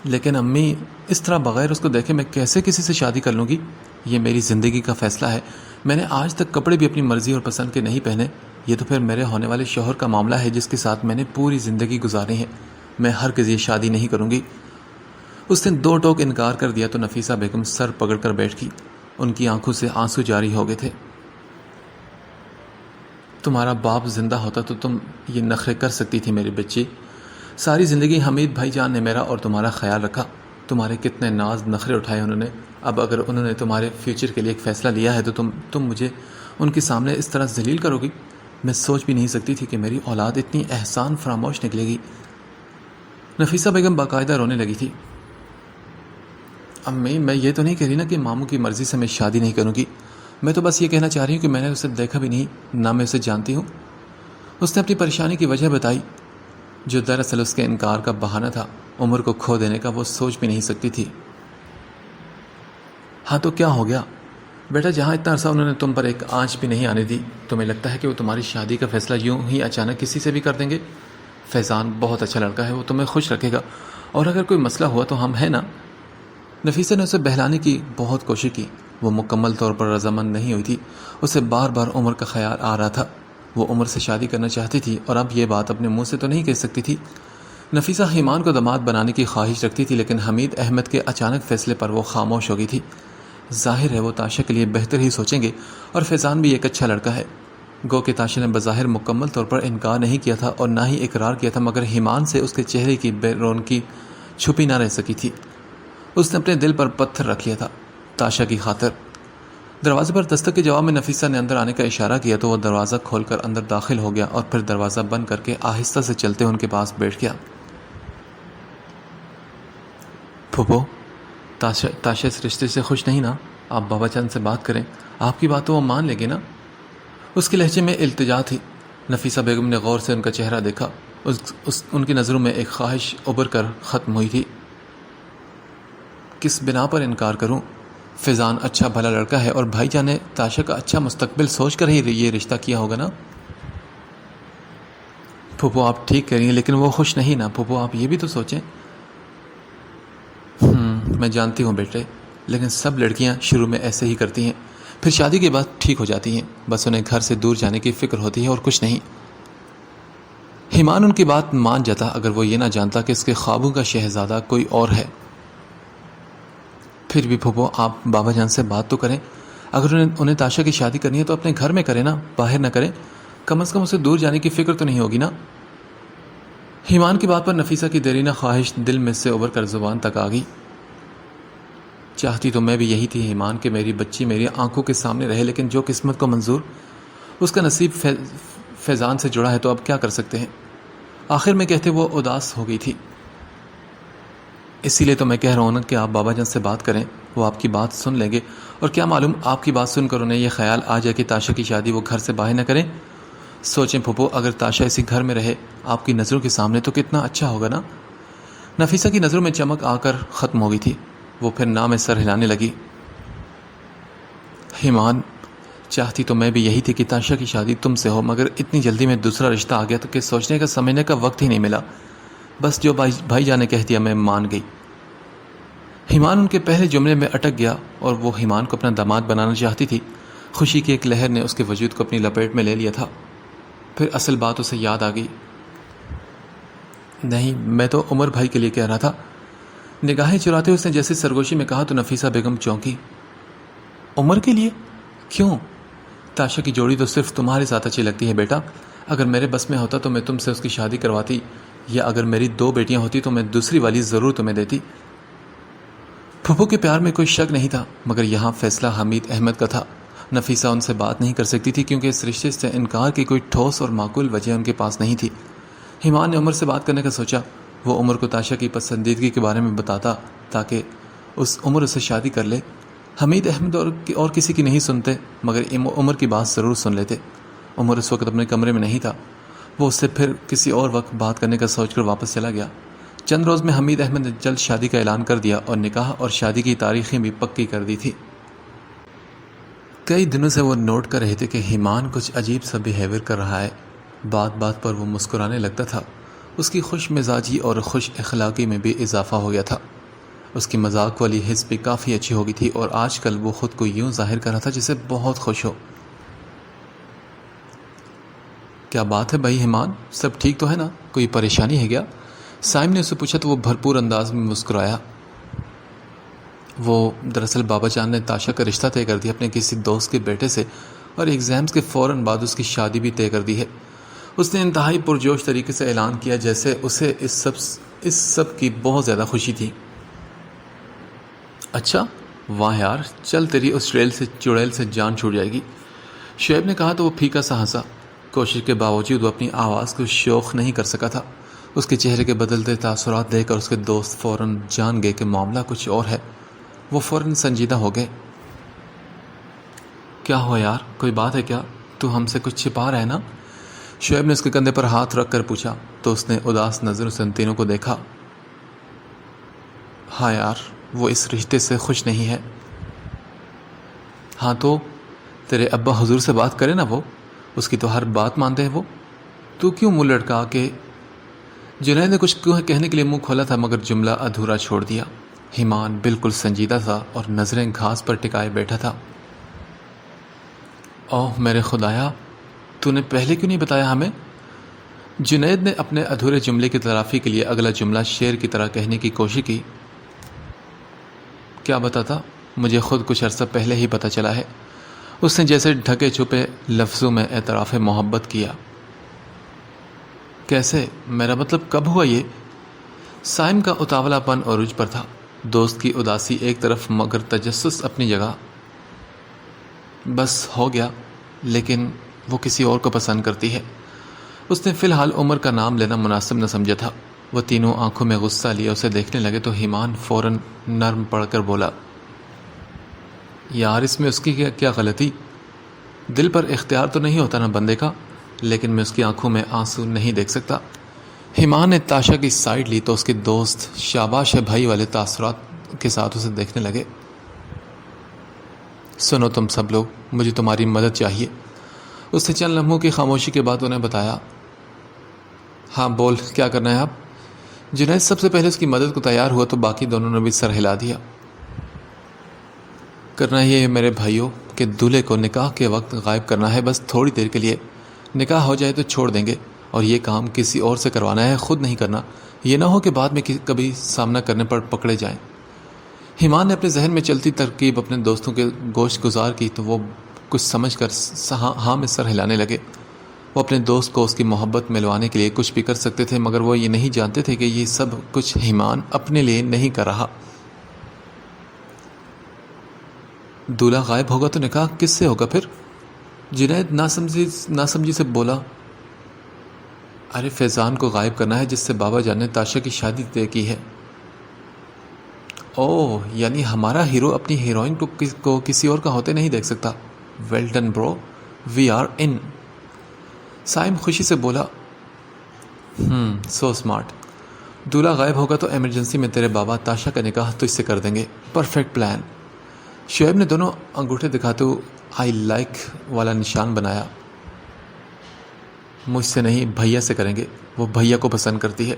لیکن امی، اس طرح بغیر اس کو دیکھے میں کیسے کسی سے شادی کر لوں گی؟ یہ میری زندگی کا فیصلہ ہے. میں نے آج تک کپڑے بھی اپنی مرضی اور پسند کے نہیں پہنے. یہ تو پھر میرے ہونے والے شوہر کا معاملہ ہے جس کے ساتھ میں نے پوری زندگی گزاری ہے. میں ہرگز یہ شادی نہیں کروں گی. اس نے دو ٹوک انکار کر دیا تو نفیسہ بیگم سر پکڑ کر بیٹھ گئی. ان کی آنکھوں سے آنسو جاری ہو گئے تھے. تمہارا باپ زندہ ہوتا تو تم یہ نخرے کر سکتی تھی میری بچی. ساری زندگی حمید بھائی جان نے میرا اور تمہارا خیال رکھا. تمہارے کتنے ناز نخرے اٹھائے انہوں نے. اب اگر انہوں نے تمہارے فیوچر کے لیے ایک فیصلہ لیا ہے تو تم مجھے ان کے سامنے اس طرح ذلیل کرو گی؟ میں سوچ بھی نہیں سکتی تھی کہ میری اولاد اتنی احسان فراموش نکلے گی. نفیسہ بیگم باقاعدہ رونے لگی تھی. امی، میں یہ تو نہیں کہہ رہی نا کہ ماموں کی مرضی سے میں شادی نہیں کروں گی. میں تو بس یہ کہنا چاہ رہی ہوں کہ میں نے اسے دیکھا بھی نہیں، نہ میں اسے جانتی ہوں. اس نے اپنی پریشانی کی وجہ بتائی، جو دراصل اس کے انکار کا بہانہ تھا. عمر کو کھو دینے کا وہ سوچ بھی نہیں سکتی تھی. ہاں تو کیا ہو گیا بیٹا؟ جہاں اتنا عرصہ انہوں نے تم پر ایک آنچ بھی نہیں آنے دی، تمہیں لگتا ہے کہ وہ تمہاری شادی کا فیصلہ یوں ہی اچانک کسی سے بھی کر دیں گے؟ فیضان بہت اچھا لڑکا ہے، وہ تمہیں خوش رکھے گا، اور اگر کوئی مسئلہ ہوا تو ہم ہیں نا. نفیسہ نے اسے بہلانے کی بہت کوشش کی. وہ مکمل طور پر رضامند نہیں ہوئی تھی. اسے بار بار عمر کا خیال آ رہا تھا. وہ عمر سے شادی کرنا چاہتی تھی اور اب یہ بات اپنے منہ سے تو نہیں کہہ سکتی تھی. نفیسہ ایمان کو داماد بنانے کی خواہش رکھتی تھی، لیکن حمید احمد کے اچانک فیصلے پر وہ خاموش ہو گئی تھی. ظاہر ہے وہ تاشا کے لیے بہتر ہی سوچیں گے، اور فیضان بھی ایک اچھا لڑکا ہے. گو کہ تاشا نے بظاہر مکمل طور پر انکار نہیں کیا تھا اور نہ ہی اقرار کیا تھا، مگر ایمان سے اس کے چہرے کی بے رونقی چھپی نہ رہ سکی تھی. اس نے اپنے دل پر پتھر رکھ لیا تھا تاشا کی خاطر. دروازے پر دستک کے جواب میں نفیسہ نے اندر آنے کا اشارہ کیا تو وہ دروازہ کھول کر اندر داخل ہو گیا اور پھر دروازہ بند کر کے آہستہ سے چلتے ان کے پاس بیٹھ گیا. پھوپھو، تاشا اس رشتے سے خوش نہیں نا؟ آپ بابا چند سے بات کریں، آپ کی بات تو وہ مان لے گے نا؟ اس کے لہجے میں التجا تھی. نفیسہ بیگم نے غور سے ان کا چہرہ دیکھا. ان کی نظروں میں ایک خواہش ابھر کر ختم ہوئی تھی. کس بنا پر انکار کروں؟ فیضان اچھا بھلا لڑکا ہے اور بھائی جان نے تاشا کا اچھا مستقبل سوچ کر ہی یہ رشتہ کیا ہوگا نا؟ پھوپھو آپ ٹھیک کہہ رہی ہیں، لیکن وہ خوش نہیں نا. پھوپھو آپ یہ بھی تو سوچیں. میں جانتی ہوں بیٹے، لیکن سب لڑکیاں شروع میں ایسے ہی کرتی ہیں، پھر شادی کے بعد ٹھیک ہو جاتی ہیں. بس انہیں گھر سے دور جانے کی فکر ہوتی ہے اور کچھ نہیں. ایمان ان کی بات مان جاتا اگر وہ یہ نہ جانتا کہ اس کے خوابوں کا شہزادہ کوئی اور ہے. پھر بھی پھوپھو آپ بابا جان سے بات تو کریں. اگر انہیں تاشا کی شادی کرنی ہے تو اپنے گھر میں کریں نا، باہر نہ کریں. کم از کم اسے دور جانے کی فکر تو نہیں ہوگی نا؟ ایمان کی بات پر نفیسہ کی دیرینہ خواہش دل میں سے ابھر کر زبان تک آ گئی. چاہتی تو میں بھی یہی تھی ایمان کہ میری بچی میری آنکھوں کے سامنے رہے، لیکن جو قسمت کو منظور، اس کا نصیب فیضان سے جڑا ہے تو اب کیا کر سکتے ہیں. آخر میں کہتے وہ اداس ہو گئی تھی. اسی لیے تو میں کہہ رہا ہوں کہ آپ بابا جان سے بات کریں، وہ آپ کی بات سن لیں گے. اور کیا معلوم آپ کی بات سن کر انہیں یہ خیال آ جائے کہ تاشا کی شادی وہ گھر سے باہر نہ کریں. سوچیں پھوپھو، اگر تاشا اسی گھر میں رہے آپ کی نظروں کے سامنے تو کتنا اچھا ہوگا نا؟ نفیسہ کی نظروں میں چمک آ کر ختم ہو گئی تھی. وہ پھر نہ میں سر ہلانے لگی. ایمان، چاہتی تو میں بھی یہی تھی کہ تاشا کی شادی تم سے ہو، مگر اتنی جلدی میں دوسرا رشتہ آ گیا تو کہ سوچنے کا سمجھنے کا وقت ہی نہیں ملا. بس جو بھائی جان نے کہہ دیا میں مان گئی. ایمان ان کے پہلے جملے میں اٹک گیا اور وہ ایمان کو اپنا داماد بنانا چاہتی تھی. خوشی کی ایک لہر نے اس کے وجود کو اپنی لپیٹ میں لے لیا تھا. پھر اصل بات اسے یاد آ گئی. نہیں، میں تو عمر بھائی کے لیے کہہ رہا تھا. نگاہیں چراتے اس نے جیسے سرگوشی میں کہا تو نفیسہ بیگم چونکی. عمر کے لیے؟ کیوں؟ تاشا کی جوڑی تو صرف تمہارے ساتھ اچھی لگتی ہے بیٹا. اگر میرے بس میں ہوتا تو میں تم سے اس کی شادی کرواتی، یا اگر میری 2 بیٹیاں ہوتی تو میں دوسری والی ضرور تمہیں دیتی. پھپھو کے پیار میں کوئی شک نہیں تھا، مگر یہاں فیصلہ حمید احمد کا تھا. نفیسہ ان سے بات نہیں کر سکتی تھی کیونکہ اس رشتے سے انکار کی کوئی ٹھوس اور معقول وجہ ان کے پاس نہیں تھی. ایمان نے عمر سے بات کرنے کا سوچا. وہ عمر کو تاشا کی پسندیدگی کے بارے میں بتاتا تاکہ عمر اسے شادی کر لے. حمید احمد اور کسی کی نہیں سنتے، مگر عمر کی بات ضرور سن لیتے۔ عمر اس وقت اپنے کمرے میں نہیں تھا، وہ اس سے پھر کسی اور وقت بات کرنے کا سوچ کر واپس چلا گیا۔ چند روز میں حمید احمد نے جلد شادی کا اعلان کر دیا اور نکاح اور شادی کی تاریخیں بھی پکی کر دی تھی۔ کئی دنوں سے وہ نوٹ کر رہے تھے کہ ایمان کچھ عجیب سا بیہیویئر کر رہا ہے۔ بات بات پر وہ مسکرانے لگتا تھا، اس کی خوش مزاجی اور خوش اخلاقی میں بھی اضافہ ہو گیا تھا۔ اس کی مذاق والی حس بھی کافی اچھی ہو گئی تھی اور آج کل وہ خود کو یوں ظاہر کر رہا تھا جسے بہت خوش ہو۔ کیا بات ہے بھائی ایمان، سب ٹھیک تو ہے نا؟ کوئی پریشانی ہے کیا؟ سائم نے اسے پوچھا تو وہ بھرپور انداز میں مسکرایا۔ وہ دراصل بابا جان نے تاشا کا رشتہ طے کر دیا اپنے کسی دوست کے بیٹے سے، اور ایگزامز کے فوراً بعد اس کی شادی بھی طے کر دی ہے۔ اس نے انتہائی پرجوش طریقے سے اعلان کیا جیسے اسے اس سب کی بہت زیادہ خوشی تھی۔ اچھا واہ یار، چل تیری اس چڑیل سے جان چھوٹ جائے گی، شعیب نے کہا تو وہ پھیکا سا ہنسا۔ کوشش کے باوجود وہ اپنی آواز کو شوخ نہیں کر سکا تھا۔ اس کے چہرے کے بدلتے تاثرات دیکھ کر اس کے دوست فوراً جان گئے کہ معاملہ کچھ اور ہے۔ وہ فوراً سنجیدہ ہو گئے۔ کیا ہوا یار، کوئی بات ہے کیا؟ تو ہم سے کچھ چھپا رہا ہے نا؟ شعیب نے اس کے کندھے پر ہاتھ رکھ کر پوچھا تو اس نے اداس نظروں سے ان تینوں کو دیکھا۔ ہاں یار، وہ اس رشتے سے خوش نہیں ہے۔ ہاں تو تیرے ابا حضور سے بات کرے نا، وہ اس کی تو ہر بات مانتے ہیں وہ، تو کیوں منہ لٹکا کے؟ جنید نے کچھ کہنے کے لیے منہ کھولا تھا مگر جملہ ادھورا چھوڑ دیا۔ ایمان بالکل سنجیدہ تھا اور نظریں گھاس پر ٹکائے بیٹھا تھا۔ اوہ میرے خدایا، تو نے پہلے کیوں نہیں بتایا ہمیں؟ جنید نے اپنے ادھورے جملے کی تلافی کے لیے اگلا جملہ شعر کی طرح کہنے کی کوشش کی۔ کیا بتاتا، مجھے خود کچھ عرصہ پہلے ہی پتہ چلا ہے، اس نے جیسے ڈھکے چھپے لفظوں میں اعتراف محبت کیا۔ کیسے؟ میرا مطلب کب ہوا یہ؟ سائم کا اتاولا پن عروج پر تھا، دوست کی اداسی ایک طرف مگر تجسس اپنی جگہ۔ بس ہو گیا، لیکن وہ کسی اور کو پسند کرتی ہے۔ اس نے فی الحال عمر کا نام لینا مناسب نہ سمجھا تھا۔ وہ تینوں آنکھوں میں غصہ لیے اسے دیکھنے لگے تو ایمان فوراً نرم پڑ کر بولا، یار اس میں اس کی کیا غلطی؟ دل پر اختیار تو نہیں ہوتا نا بندے کا، لیکن میں اس کی آنکھوں میں آنسو نہیں دیکھ سکتا۔ ایمان نے تاشا کی سائڈ لی تو اس کے دوست شاباش ہے بھائی والے تاثرات کے ساتھ اسے دیکھنے لگے۔ سنو تم سب لوگ، مجھے تمہاری مدد چاہیے، اس نے چند لمحوں کی خاموشی کے بعد انہیں بتایا۔ ہاں بول، کیا کرنا ہے اب؟ جنید سب سے پہلے اس کی مدد کو تیار ہوا تو باقی دونوں نے بھی سر ہلا دیا۔ کرنا یہ ہے میرے بھائیوں کہ دولہے کو نکاح کے وقت غائب کرنا ہے، بس تھوڑی دیر کے لیے۔ نکاح ہو جائے تو چھوڑ دیں گے، اور یہ کام کسی اور سے کروانا ہے، خود نہیں کرنا۔ یہ نہ ہو کہ بعد میں کبھی سامنا کرنے پر پکڑے جائیں۔ ایمان نے اپنے ذہن میں چلتی ترکیب اپنے دوستوں کے گوشت گزار کی تو وہ کچھ سمجھ کر ہاں میں سر ہلانے لگے۔ وہ اپنے دوست کو اس کی محبت ملوانے کے لیے کچھ بھی کر سکتے تھے، مگر وہ یہ نہیں جانتے تھے کہ یہ سب کچھ ایمان اپنے لیے نہیں کر رہا۔ دولہا غائب ہوگا تو نکاح کس سے ہوگا پھر؟ جنید ناسمجھی سے بولا۔ ارے فیضان کو غائب کرنا ہے جس سے بابا جان نے تاشا کی شادی طے کی ہے۔ اوہ، یعنی ہمارا ہیرو اپنی ہیروئن کو کسی اور کا ہوتے نہیں دیکھ سکتا۔ ویل ڈن برو، وی آر ان۔ سائم خوشی سے بولا، سو اسمارٹ۔ دولہا غائب ہوگا تو ایمرجنسی میں تیرے بابا تاشا کا نکاح تو اس سے کر دیں گے۔ Perfect plan. شعیب نے دونوں انگوٹھے دکھاتے آئی لائک والا نشان بنایا۔ مجھ سے نہیں، بھیا سے کریں گے، وہ بھیا کو پسند کرتی ہے،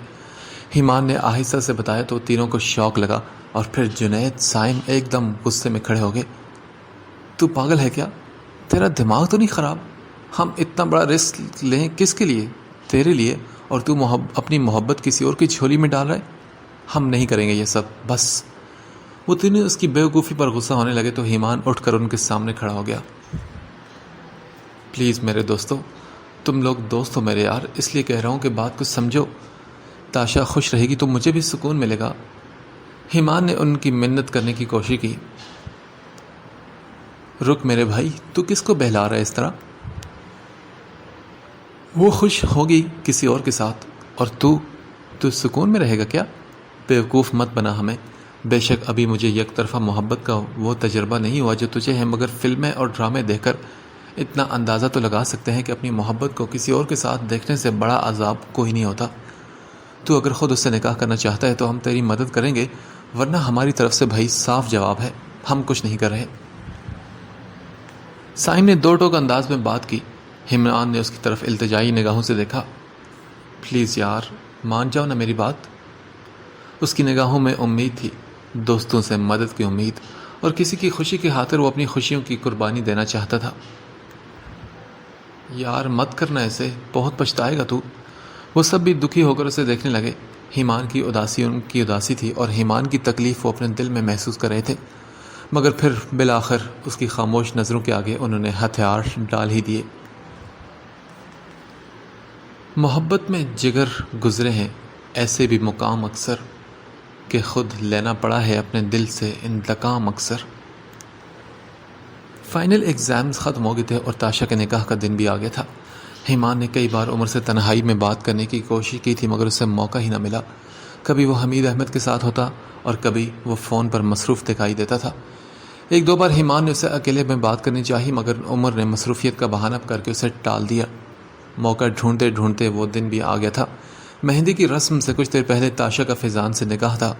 ایمان نے آہستہ سے بتایا تو تینوں کو شوق لگا، اور پھر جنید سائم ایک دم غصے میں کھڑے ہو گئے۔ تو پاگل ہے کیا؟ تیرا دماغ تو نہیں خراب؟ ہم اتنا بڑا رسک لیں کس کے لیے؟ تیرے لیے، اور تو اپنی محبت کسی اور کی جھولی میں ڈال رہا ہے۔ ہم نہیں کریں گے یہ سب، بس۔ وہ تینوں اس کی بیوقوفی پر غصہ ہونے لگے تو ایمان اٹھ کر ان کے سامنے کھڑا ہو گیا۔ پلیز میرے دوستو، تم لوگ دوست ہو میرے یار، اس لیے کہہ رہا ہوں کہ بات کو سمجھو۔ تاشا خوش رہے گی تو مجھے بھی سکون ملے گا۔ ایمان نے ان کی منت کرنے کی کوشش کی۔ رک میرے بھائی، تو کس کو بہلا رہا ہے اس طرح؟ وہ خوش ہوگی کسی اور کے ساتھ، اور تو سکون میں رہے گا کیا؟ بیوقوف مت بنا ہمیں، بے شک ابھی مجھے یک طرفہ محبت کا وہ تجربہ نہیں ہوا جو تجھے ہے، مگر فلمیں اور ڈرامے دیکھ کر اتنا اندازہ تو لگا سکتے ہیں کہ اپنی محبت کو کسی اور کے ساتھ دیکھنے سے بڑا عذاب کوئی نہیں ہوتا۔ تو اگر خود اس سے نکاح کرنا چاہتا ہے تو ہم تیری مدد کریں گے، ورنہ ہماری طرف سے بھائی صاف جواب ہے، ہم کچھ نہیں کر رہے۔ سائم نے دو ٹوک انداز میں بات کی۔ حمران نے اس کی طرف التجائی نگاہوں سے دیکھا۔ پلیز یار مان جاؤ نا میری بات۔ اس کی نگاہوں میں امید تھی، دوستوں سے مدد کی امید، اور کسی کی خوشی کی خاطر وہ اپنی خوشیوں کی قربانی دینا چاہتا تھا۔ یار مت کرنا ایسے، بہت پچھتائے گا تو۔ وہ سب بھی دکھی ہو کر اسے دیکھنے لگے۔ ایمان کی اداسی ان کی اداسی تھی، اور ایمان کی تکلیف وہ اپنے دل میں محسوس کر رہے تھے، مگر پھر بالآخر اس کی خاموش نظروں کے آگے انہوں نے ہتھیار ڈال ہی دیے۔ محبت میں جگر گزرے ہیں ایسے بھی مقام اکثر، کہ خود لینا پڑا ہے اپنے دل سے انتقام اکثر۔ فائنل ایگزامز ختم ہو گئے تھے اور تاشا کے نکاح کا دن بھی آ گیا تھا۔ ایمان نے کئی بار عمر سے تنہائی میں بات کرنے کی کوشش کی تھی، مگر اسے موقع ہی نہ ملا۔ کبھی وہ حمید احمد کے ساتھ ہوتا اور کبھی وہ فون پر مصروف دکھائی دیتا تھا۔ ایک دو بار ایمان نے اسے اکیلے میں بات کرنی چاہی، مگر عمر نے مصروفیت کا بہانہ کر کے اسے ٹال دیا۔ موقع ڈھونڈتے ڈھونڈتے وہ دن بھی آ گیا تھا۔ مہندی کی رسم سے کچھ دیر پہلے تاشا کا فیضان سے نکاح تھا۔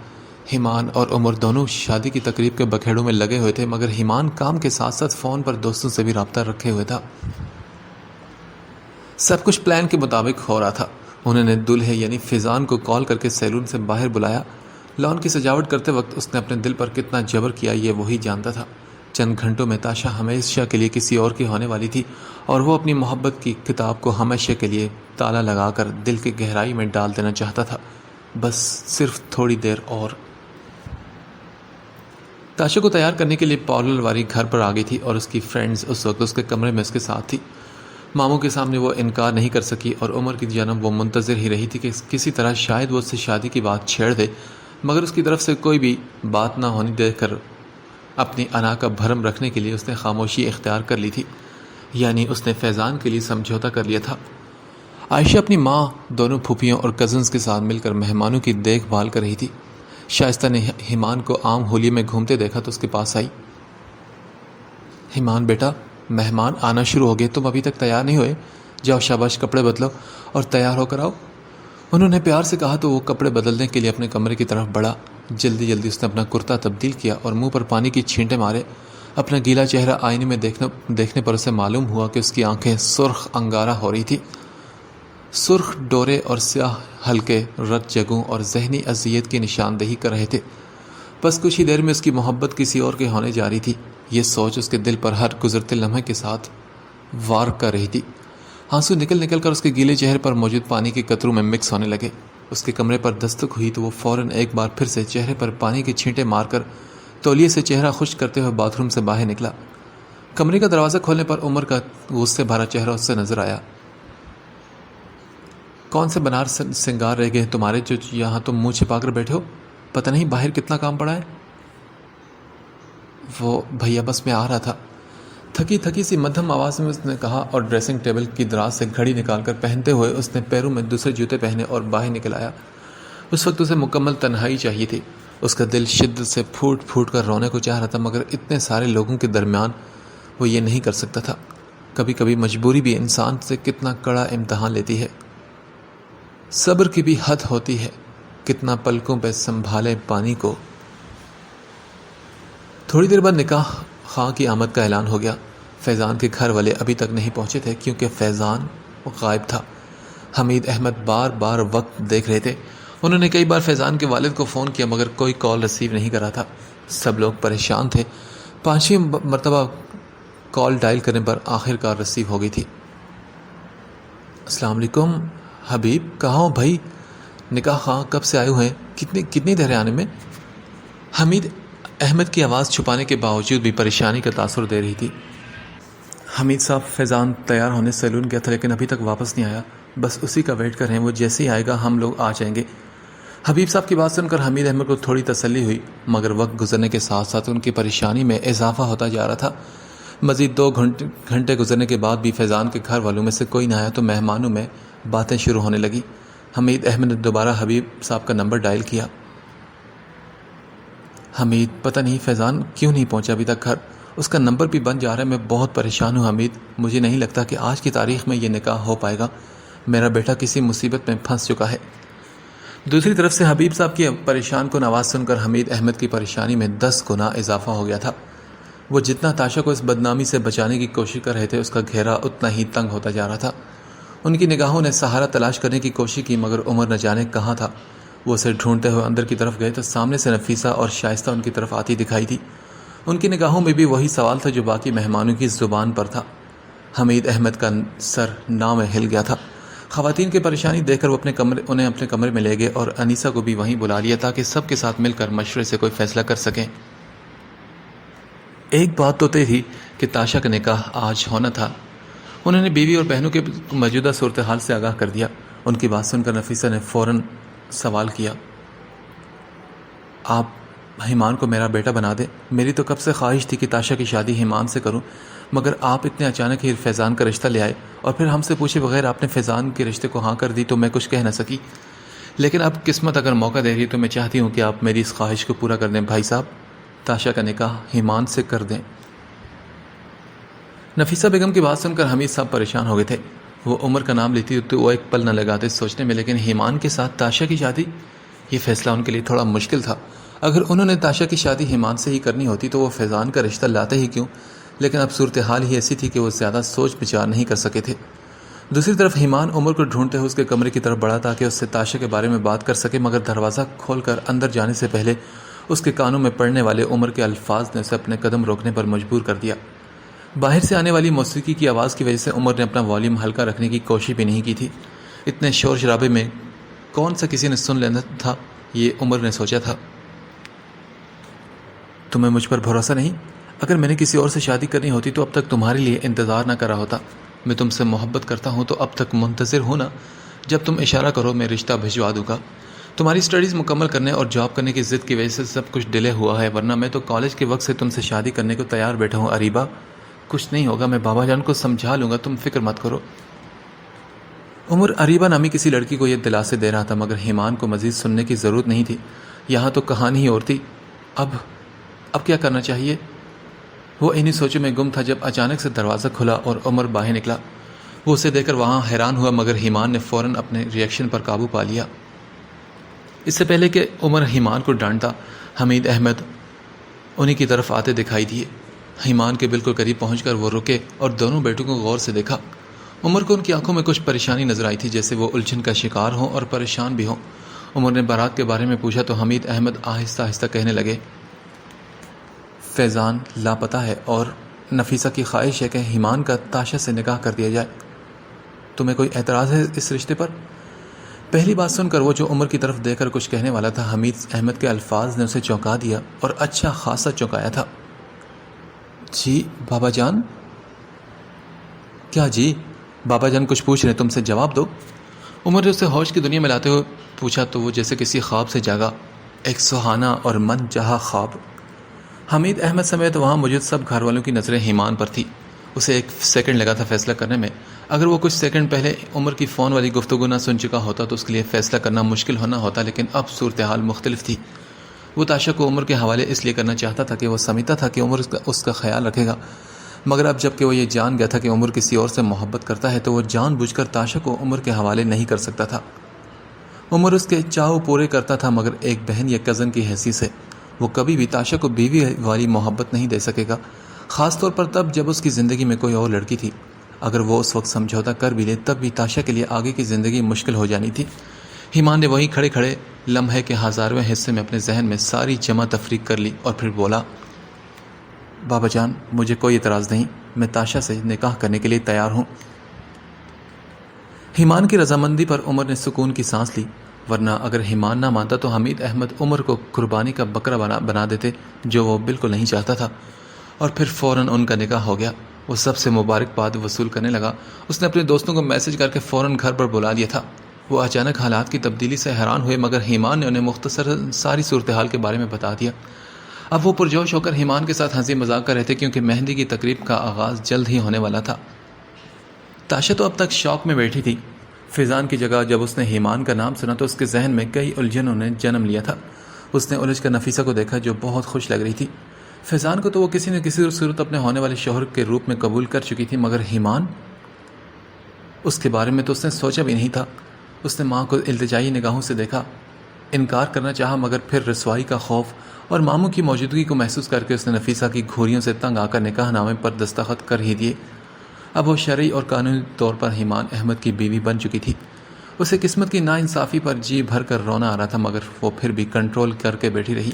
ایمان اور عمر دونوں شادی کی تقریب کے بکھیڑوں میں لگے ہوئے تھے، مگر ایمان کام کے ساتھ ساتھ فون پر دوستوں سے بھی رابطہ رکھے ہوئے تھا۔ سب کچھ پلان کے مطابق ہو رہا تھا۔ انہوں نے دلہے یعنی فیضان کو کال کر کے سیلون سے باہر بلایا۔ لان کی سجاوٹ کرتے وقت اس نے اپنے دل پر کتنا جبر کیا یہ وہی جانتا تھا۔ چند گھنٹوں میں تاشا ہمیشہ کے لیے کسی اور کی ہونے والی تھی، اور وہ اپنی محبت کی کتاب کو ہمیشہ کے لیے تالا لگا کر دل کی گہرائی میں ڈال دینا چاہتا تھا۔ بس صرف تھوڑی دیر اور۔ تاشا کو تیار کرنے کے لیے پارلر والی گھر پر آ گئی تھی، اور اس کی فرینڈز اس وقت اس کے کمرے میں اس کے ساتھ تھی۔ ماموں کے سامنے وہ انکار نہیں کر سکی، اور عمر کی جانب وہ منتظر ہی رہی تھی کہ کسی طرح شاید وہ اس سے شادی کی بات چھیڑ دے، مگر اس کی طرف سے کوئی بھی بات نہ ہونی دیکھ کر اپنی انا کا بھرم رکھنے کے لیے اس نے خاموشی اختیار کر لی تھی، یعنی اس نے فیضان کے لیے سمجھوتا کر لیا تھا۔ عائشہ اپنی ماں، دونوں پھوپھیوں اور کزنز کے ساتھ مل کر مہمانوں کی دیکھ بھال کر رہی تھی۔ شائستہ نے ایمان کو عام ہولیے میں گھومتے دیکھا تو اس کے پاس آئی۔ ایمان بیٹا، مہمان آنا شروع ہو گئے، تم ابھی تک تیار نہیں ہوئے؟ جاؤ شاباش کپڑے بدلو اور تیار ہو کر آؤ۔ انہوں نے پیار سے کہا تو وہ کپڑے بدلنے کے لیے اپنے کمرے کی طرف بڑھا۔ جلدی جلدی اس نے اپنا کرتا تبدیل کیا اور منہ پر پانی کی چھینٹیں مارے۔ اپنا گیلا چہرہ آئینے میں دیکھنے پر اسے معلوم ہوا کہ اس کی آنکھیں سرخ انگارہ ہو رہی تھی۔ سرخ ڈورے اور سیاہ ہلکے رت جگہوں اور ذہنی اذیت کی نشاندہی کر رہے تھے۔ بس کچھ ہی دیر میں اس کی محبت کسی اور کے ہونے جا رہی تھی، یہ سوچ اس کے دل پر ہر گزرتے لمحے کے ساتھ وار کر رہی تھی۔ آنسو نکل نکل کر اس کے گیلے چہرے پر موجود پانی کے قطروں میں مکس ہونے لگے۔ اس کے کمرے پر دستک ہوئی تو وہ فوراً ایک بار پھر سے چہرے پر پانی کی چھینٹیں مار کر تولیے سے چہرہ خشک کرتے ہوئے باتھ روم سے باہر نکلا۔ کمرے کا دروازہ کھولنے پر عمر کا غصے بھرا چہرہ اس سے نظر آیا۔ کون سے بنارس سنگار رہ گئے تمہارے جو یہاں تم منہ چھپا کر بیٹھے ہو؟ پتہ نہیں باہر کتنا کام پڑا ہے۔ وہ بھیا بس میں آ رہا تھا، تھکی تھکی سی مدھم آواز میں اس نے کہا، اور ڈریسنگ ٹیبل کی دراز سے گھڑی نکال کر پہنتے ہوئے اس نے پیروں میں دوسرے جوتے پہنے اور باہر نکل آیا۔ اس وقت اسے مکمل تنہائی چاہیے تھی۔ اس کا دل شدت سے پھوٹ پھوٹ کر رونے کو چاہ رہا تھا، مگر اتنے سارے لوگوں کے درمیان وہ یہ نہیں کر سکتا تھا۔ کبھی کبھی مجبوری بھی انسان سے کتنا کڑا امتحان لیتی ہے۔ صبر کی بھی حد ہوتی ہے، کتنا پلکوں پہ سنبھالے پانی کو۔ تھوڑی دیر بعد نکاح خواہ کی آمد کا اعلان ہو گیا۔ فیضان کے گھر والے ابھی تک نہیں پہنچے تھے کیونکہ فیضان غائب تھا۔ حمید احمد بار بار وقت دیکھ رہے تھے۔ انہوں نے کئی بار فیضان کے والد کو فون کیا مگر کوئی کال ریسیو نہیں کرا تھا۔ سب لوگ پریشان تھے۔ 5ویں مرتبہ کال ڈائل کرنے پر آخر کار ریسیو ہو گئی تھی۔ السلام علیکم حبیب، کہاں ہو بھائی؟ نکاح خواہ کب سے آئے ہوئے ہیں؟ کتنی دیر آنے میں؟ حمید احمد کی آواز چھپانے کے باوجود بھی پریشانی کا تاثر دے رہی تھی۔ حمید صاحب، فیضان تیار ہونے سیلون گیا تھا لیکن ابھی تک واپس نہیں آیا، بس اسی کا ویٹ کر رہے ہیں، وہ جیسے ہی آئے گا ہم لوگ آ جائیں گے۔ حبیب صاحب کی بات سن کر حمید احمد کو تھوڑی تسلی ہوئی، مگر وقت گزرنے کے ساتھ ساتھ ان کی پریشانی میں اضافہ ہوتا جا رہا تھا۔ مزید 2 گھنٹے گزرنے کے بعد بھی فیضان کے گھر والوں میں سے کوئی نہ آیا تو مہمانوں میں باتیں شروع ہونے لگی۔ حمید احمد نے دوبارہ حبیب صاحب کا نمبر ڈائل کیا۔ حمید پتہ نہیں فیضان کیوں نہیں پہنچا ابھی تک گھر، اس کا نمبر بھی بند جا رہا ہے، میں بہت پریشان ہوں حمید، مجھے نہیں لگتا کہ آج کی تاریخ میں یہ نکاح ہو پائے گا، میرا بیٹا کسی مصیبت میں پھنس چکا ہے۔ دوسری طرف سے حبیب صاحب کی پریشان کن آواز سن کر حمید احمد کی پریشانی میں 10 گنا اضافہ ہو گیا تھا۔ وہ جتنا تاشا کو اس بدنامی سے بچانے کی کوشش کر رہے تھے، اس کا گھیرا اتنا ہی تنگ ہوتا جا رہا تھا۔ ان کی نگاہوں نے سہارا تلاش کرنے کی کوشش کی، مگر عمر نہ جانے کہاں تھا۔ وہ اسے ڈھونڈتے ہوئے اندر کی طرف گئے تو سامنے سے نفیسہ اور شائستہ ان کی طرف آتی دکھائی دی۔ ان کی نگاہوں میں بھی وہی سوال تھا جو باقی مہمانوں کی زبان پر تھا۔ حمید احمد کا سر ناؤ میں ہل گیا تھا۔ خواتین کی پریشانی دیکھ کر وہ انہیں اپنے کمرے میں لے گئے اور انیسہ کو بھی وہیں بلا لیا تاکہ سب کے ساتھ مل کر مشورے سے کوئی فیصلہ کر سکیں۔ ایک بات تو طے تھی کہ تاشا کا نکاح آج ہونا تھا۔ انہوں نے بیوی اور بہنوں کے موجودہ صورتحال سے آگاہ کر دیا۔ ان کی بات سن کر نفیسہ نے فوراً سوال کیا، آپ ایمان کو میرا بیٹا بنا دیں؟ میری تو کب سے خواہش تھی کہ تاشا کی شادی ایمان سے کروں، مگر آپ اتنے اچانک ہی فیضان کا رشتہ لے آئے اور پھر ہم سے پوچھے بغیر آپ نے فیضان کے رشتے کو ہاں کر دی تو میں کچھ کہہ نہ سکی۔ لیکن اب قسمت اگر موقع دے رہی تو میں چاہتی ہوں کہ آپ میری اس خواہش کو پورا کر دیں بھائی صاحب، تاشا کا نکاح ایمان سے کر دیں۔ نفیسہ بیگم کی بات سن کر حمید صاحب پریشان ہو گئے تھے۔ وہ عمر کا نام لیتی تو وہ ایک پل نہ لگاتے سوچنے میں، لیکن ایمان کے ساتھ تاشا کی شادی، یہ فیصلہ ان کے لیے تھوڑا مشکل تھا۔ اگر انہوں نے تاشا کی شادی ایمان سے ہی کرنی ہوتی تو وہ فیضان کا رشتہ لاتے ہی کیوں، لیکن اب صورتحال ہی ایسی تھی کہ وہ زیادہ سوچ بچار نہیں کر سکے تھے۔ دوسری طرف ایمان عمر کو ڈھونڈتے ہوئے اس کے کمرے کی طرف بڑھا تاکہ اس سے تاشا کے بارے میں بات کر سکے، مگر دروازہ کھول کر اندر جانے سے پہلے اس کے کانوں میں پڑنے والے عمر کے الفاظ نے اسے اپنے قدم روکنے پر مجبور کر دیا۔ باہر سے آنے والی موسیقی کی آواز کی وجہ سے عمر نے اپنا والیوم ہلکا رکھنے کی کوشش بھی نہیں کی تھی۔ اتنے شور شرابے میں کون سا کسی نے سن لینا تھا، یہ عمر نے سوچا تھا۔ تمہیں مجھ پر بھروسہ نہیں؟ اگر میں نے کسی اور سے شادی کرنی ہوتی تو اب تک تمہارے لیے انتظار نہ کرا ہوتا۔ میں تم سے محبت کرتا ہوں تو اب تک منتظر ہوں نا، جب تم اشارہ کرو میں رشتہ بھجوا دوں گا۔ تمہاری اسٹڈیز مکمل کرنے اور جاب کرنے کی ضد کی وجہ سے سب کچھ ڈیلے ہوا ہے، ورنہ میں تو کالج کے وقت سے تم سے شادی کرنے کو تیار بیٹھا ہوں۔ اریبہ، کچھ نہیں ہوگا، میں بابا جان کو سمجھا لوں گا، تم فکر مت کرو۔ عمر اریبہ نامی کسی لڑکی کو یہ دلاسے دے رہا تھا، مگر ایمان کو مزید سننے کی ضرورت نہیں تھی، یہاں تو کہانی ہی اور تھی۔ اب کیا کرنا چاہیے؟ وہ انہی سوچوں میں گم تھا جب اچانک سے دروازہ کھلا اور عمر باہر نکلا۔ وہ اسے دیکھ کر وہاں حیران ہوا، مگر ایمان نے فوراً اپنے ریئیکشن پر قابو پا لیا۔ اس سے پہلے کہ عمر ایمان کو ڈانٹتا، حمید احمد انہی کی طرف آتے دکھائی دیے۔ ایمان کے بالکل قریب پہنچ کر وہ رکے اور دونوں بیٹوں کو غور سے دیکھا۔ عمر کو ان کی آنکھوں میں کچھ پریشانی نظر آئی تھی، جیسے وہ الجھن کا شکار ہوں اور پریشان بھی ہوں۔ عمر نے بارات کے بارے میں پوچھا تو حمید احمد آہستہ آہستہ کہنے لگے، فیضان لاپتہ ہے اور نفیسہ کی خواہش ہے کہ ایمان کا تاشا سے نکاح کر دیا جائے۔ تمہیں کوئی اعتراض ہے اس رشتے پر؟ پہلی بات سن کر وہ جو عمر کی طرف دیکھ کر کچھ کہنے والا تھا، حمید احمد کے الفاظ نے اسے چونکا دیا اور اچھا خاصا چونکایا تھا۔ جی بابا جان؟ کیا جی؟ بابا جان کچھ پوچھ رہے، تم سے جواب دو۔ عمر نے اسے ہوش کی دنیا میں لاتے ہوئے پوچھا تو وہ جیسے کسی خواب سے جاگا، ایک سہانا اور من چاہا خواب۔ حمید احمد سمیت وہاں موجود سب گھر والوں کی نظریں ایمان پر تھی۔ اسے ایک سیکنڈ لگا تھا فیصلہ کرنے میں۔ اگر وہ کچھ سیکنڈ پہلے عمر کی فون والی گفتگو نہ سن چکا ہوتا تو اس کے لیے فیصلہ کرنا مشکل ہونا ہوتا، لیکن اب صورتحال مختلف تھی۔ وہ تاشا کو عمر کے حوالے اس لیے کرنا چاہتا تھا کہ وہ سمجھتا تھا کہ عمر اس کا خیال رکھے گا، مگر اب جب کہ وہ یہ جان گیا تھا کہ عمر کسی اور سے محبت کرتا ہے تو وہ جان بوجھ کر تاشا کو عمر کے حوالے نہیں کر سکتا تھا۔ عمر اس کے چاؤ پورے کرتا تھا، مگر ایک بہن یا کزن کی حیثیت سے وہ کبھی بھی تاشا کو بیوی والی محبت نہیں دے سکے گا، خاص طور پر تب جب اس کی زندگی میں کوئی اور لڑکی تھی۔ اگر وہ اس وقت سمجھوتا کر بھی لے تب بھی تاشا کے لیے آگے کی زندگی مشکل ہو جانی تھی۔ ایمان نے وہیں کھڑے کھڑے لمحے کے ہزارویں حصے میں اپنے ذہن میں ساری جمع تفریق کر لی اور پھر بولا، بابا جان مجھے کوئی اعتراض نہیں، میں تاشا سے نکاح کرنے کے لیے تیار ہوں۔ ایمان کی رضامندی پر عمر نے سکون کی سانس لی، ورنہ اگر ایمان نہ مانتا تو حمید احمد عمر کو قربانی کا بکرا بنا دیتے، جو وہ بالکل نہیں چاہتا تھا، اور پھر فوراً ان کا نکاح ہو گیا۔ وہ سب سے مبارکباد وصول کرنے لگا۔ اس نے اپنے دوستوں کو میسج کر کے فوراً گھر پر بلا لیا تھا۔ وہ اچانک حالات کی تبدیلی سے حیران ہوئے، مگر ایمان نے انہیں مختصر ساری صورتحال کے بارے میں بتا دیا۔ اب وہ پرجوش ہو کر ایمان کے ساتھ ہنسی مذاق کر رہے تھے، کیونکہ مہندی کی تقریب کا آغاز جلد ہی ہونے والا تھا۔ تاشا تو اب تک شوق میں بیٹھی تھی۔ فیضان کی جگہ جب اس نے ایمان کا نام سنا تو اس کے ذہن میں کئی الجھنوں نے جنم لیا تھا۔ اس نے الجھ کر نفیسہ کو دیکھا جو بہت خوش لگ رہی تھی۔ فیضان کو تو وہ کسی نہ کسی صورت اپنے ہونے والے شوہر کے روپ میں قبول کر چکی تھی، مگر ایمان، اس کے بارے میں تو اس نے سوچا بھی نہیں تھا۔ اس نے ماں کو التجائی نگاہوں سے دیکھا، انکار کرنا چاہا، مگر پھر رسوائی کا خوف اور ماموں کی موجودگی کو محسوس کر کے اس نے نفیسہ کی گھوریوں سے تنگ آ کر نکاح نامے پر دستخط کر ہی دیے۔ اب وہ شرعی اور قانونی طور پر ایمان احمد کی بیوی بن چکی تھی۔ اسے قسمت کی ناانصافی پر جی بھر کر رونا آ رہا تھا، مگر وہ پھر بھی کنٹرول کر کے بیٹھی رہی۔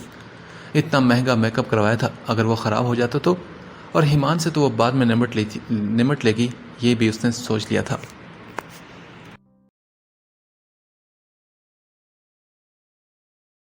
اتنا مہنگا میک اپ کروایا تھا، اگر وہ خراب ہو جاتا تو، اور ایمان سے تو وہ بعد میں نمٹ لے گی، یہ بھی اس نے سوچ لیا تھا۔